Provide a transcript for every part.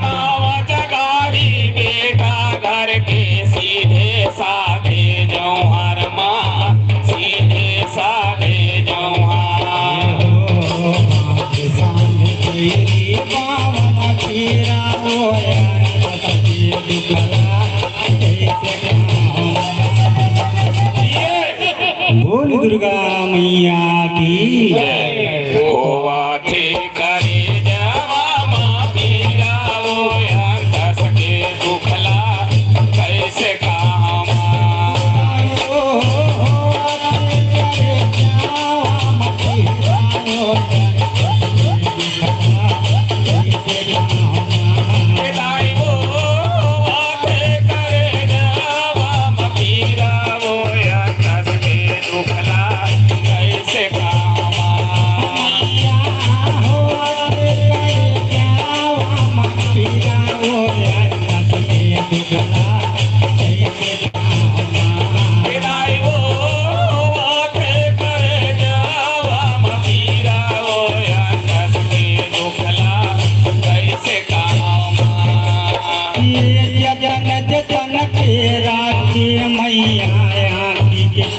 नाव जगाड़ी बेटा घर के सीधे साधे जौहर माँ सीधे साधे जौहर बोल दुर्गा मैया की होवा थे करे जवा माँ पीरा वो यार दस के दुखला कैसे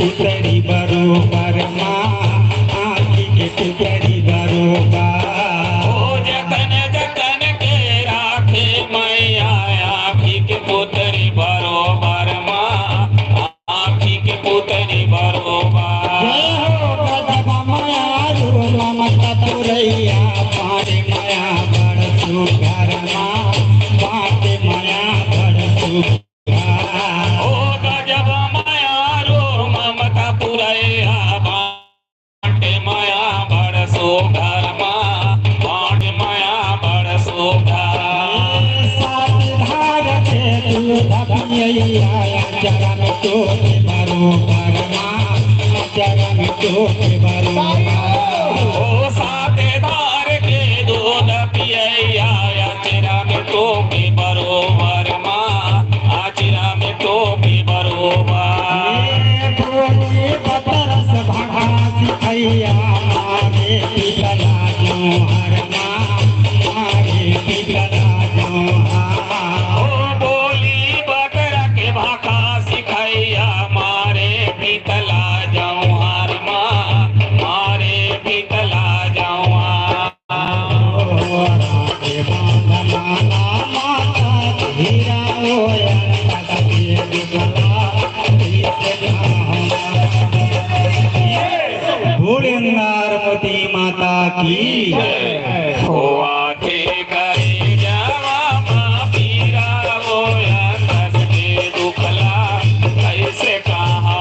पुतरी बरोबर माँ आँखी के पुतरी बरोबर जतन जतन के राखे मैया आँखी के पुतरी बरोबर माँ आँखी के पुतरी बरोबर ममता पुरैया पारे माया बड़ सुघर माँ पाटे माया बड़ सुघर चरण तो बरोबर माँ चरण तो बरोबर साथेदार के दूध पिया चरण तो बरोबर माँ आचरा में तो बरोबर बतरस भगा सिखैया मारे पितला जौहर माँ मारे पितला जौहर मारे पीतला जौहर माँ मारे पीतला जौहर भोलेनाथ माता की होवा थे करे जवा माँ पीरा वो दस के दुखला कैसे कहा